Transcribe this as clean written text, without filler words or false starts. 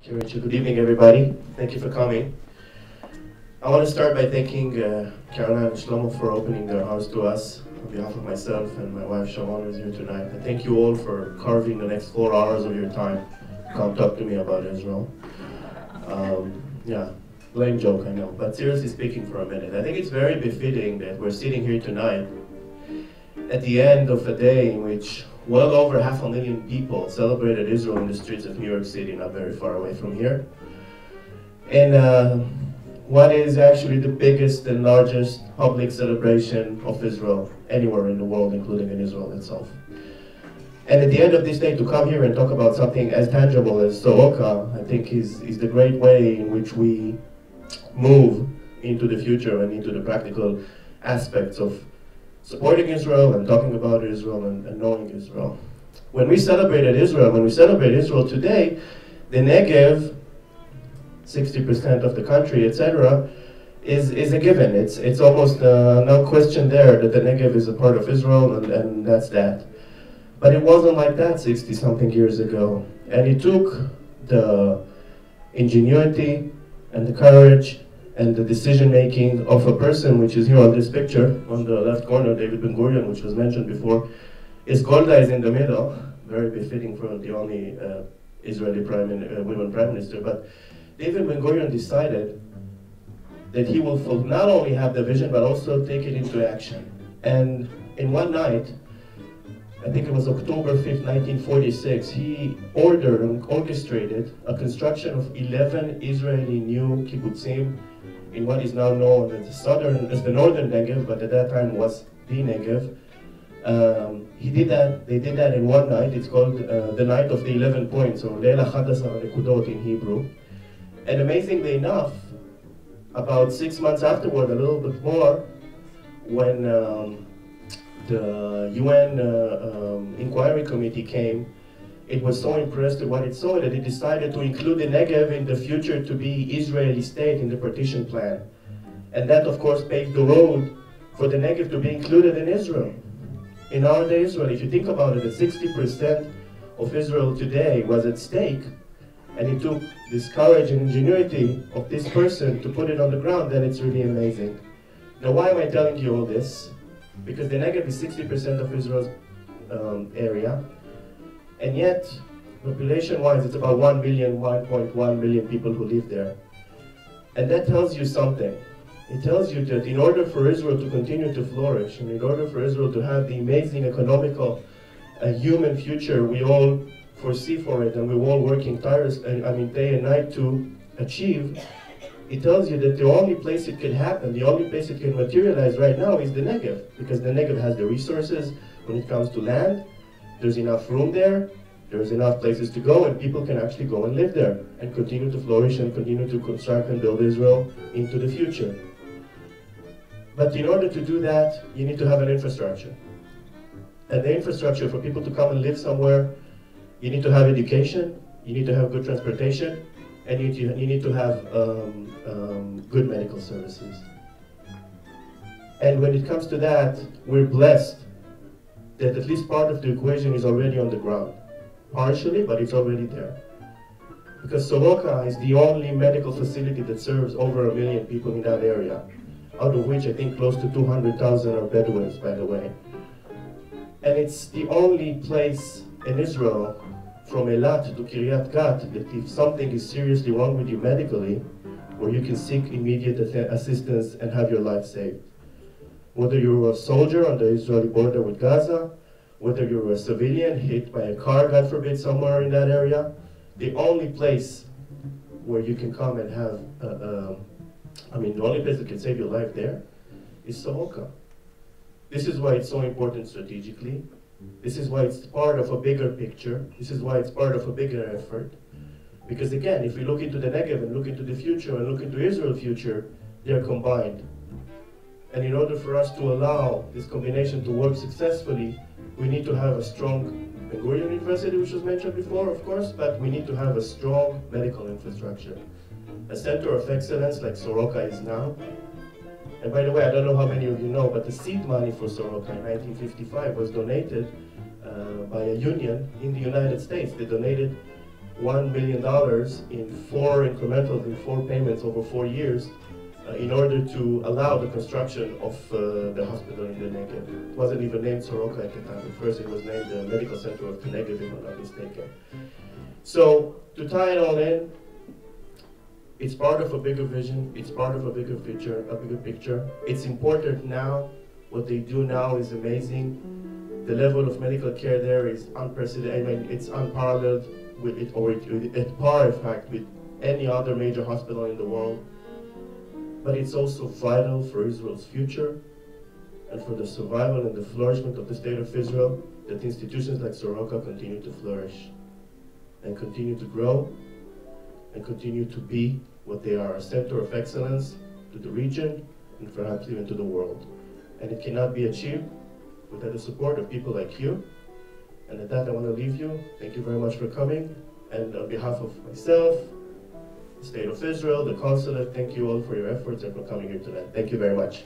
Good evening, everybody. Thank you for coming. I want to start by thanking Caroline and Shlomo for opening their house to us. On behalf of myself and my wife Sharon, who's here tonight, I thank you all for carving the next 4 hours of your time to come talk to me about Israel. Yeah, lame joke, I know. But seriously speaking for a minute, I think it's very befitting that we're sitting here tonight at the end of a day in which well over 500,000 people celebrated Israel in the streets of New York City, not very far away from here. And what is actually the biggest and largest public celebration of Israel anywhere in the world, including in Israel itself. And at the end of this day, to come here and talk about something as tangible as Soroka, I think is the great way in which we move into the future and into the practical aspects of supporting Israel and talking about Israel and knowing Israel. When we celebrate Israel today, the Negev, 60% of the country, etc., is a given. It's almost no question there that the Negev is a part of Israel, and that's that. But it wasn't like that 60-something years ago. And it took the ingenuity and the courage and the decision-making of a person, which is here on this picture, on the left corner, David Ben-Gurion, which was mentioned before. His Golda is in the middle, very befitting for the only Israeli women prime minister. But David Ben-Gurion decided that he will not only have the vision, but also take it into action. And in one night, I think it was October 5th, 1946, he ordered and orchestrated a construction of 11 Israeli new kibbutzim in what is now known as the northern Negev, but at that time was the Negev. They did that in one night. It's called the Night of the 11 Points, or Leil HaEleven Nekudot in Hebrew. And amazingly enough, about 6 months afterward, a little bit more, when the UN inquiry committee came, it was so impressed with what it saw that it decided to include the Negev in the future to be Israeli state in the partition plan. And that, of course, paved the road for the Negev to be included in Israel. In our day Israel, if you think about it, that 60% of Israel today was at stake, and it took this courage and ingenuity of this person to put it on the ground, then it's really amazing. Now, why am I telling you all this? Because the Negev is 60% of Israel's area, and yet, population-wise, it's about 1.1 million people who live there. And that tells you something. It tells you that in order for Israel to continue to flourish, and in order for Israel to have the amazing economical, human future we all foresee for it, and we're all working day and night to achieve, it tells you that the only place it can happen, the only place it can materialize right now is the Negev, because the Negev has the resources when it comes to land. There's enough room there, there's enough places to go, and people can actually go and live there and continue to flourish and continue to construct and build Israel into the future. But in order to do that, you need to have an infrastructure. And the infrastructure for people to come and live somewhere, you need to have education, you need to have good transportation, and you need to have good medical services. And when it comes to that, we're blessed that at least part of the equation is already on the ground. Partially, but it's already there. Because Soroka is the only medical facility that serves over 1 million people in that area, out of which I think close to 200,000 are Bedouins, by the way. And it's the only place in Israel, from Eilat to Kiryat Gat, that if something is seriously wrong with you medically, where you can seek immediate assistance and have your life saved. Whether you're a soldier on the Israeli border with Gaza, whether you're a civilian hit by a car, God forbid, somewhere in that area, the only place where you can come and have, the only place that can save your life there is Soroka. This is why it's so important strategically. This is why it's part of a bigger picture. This is why it's part of a bigger effort. Because again, if we look into the Negev and look into the future and look into Israel's future, they're combined. And in order for us to allow this combination to work successfully, we need to have a strong Ben-Gurion University, which was mentioned before, of course, but we need to have a strong medical infrastructure. A center of excellence like Soroka is now. And by the way, I don't know how many of you know, but the seed money for Soroka in 1955 was donated by a union in the United States. They donated $1 million in 4 incrementals, in 4 payments over 4 years, in order to allow the construction of the hospital in the Negev. It wasn't even named Soroka at the time. At first it was named the Medical Center of the Negev, if I'm not mistaken. So, to tie it all in, it's part of a bigger vision, it's part of a bigger picture. It's important now. What they do now is amazing. The level of medical care there is unprecedented. I mean, it's unparalleled with it, or at par, in fact, with any other major hospital in the world. But it's also vital for Israel's future and for the survival and the flourishment of the state of Israel, that institutions like Soroka continue to flourish and continue to grow and continue to be what they are, a center of excellence to the region and perhaps even to the world. And it cannot be achieved without the support of people like you. And at that, I want to leave you. Thank you very much for coming. And on behalf of myself, the State of Israel, the Consulate, thank you all for your efforts and for coming here tonight. Thank you very much.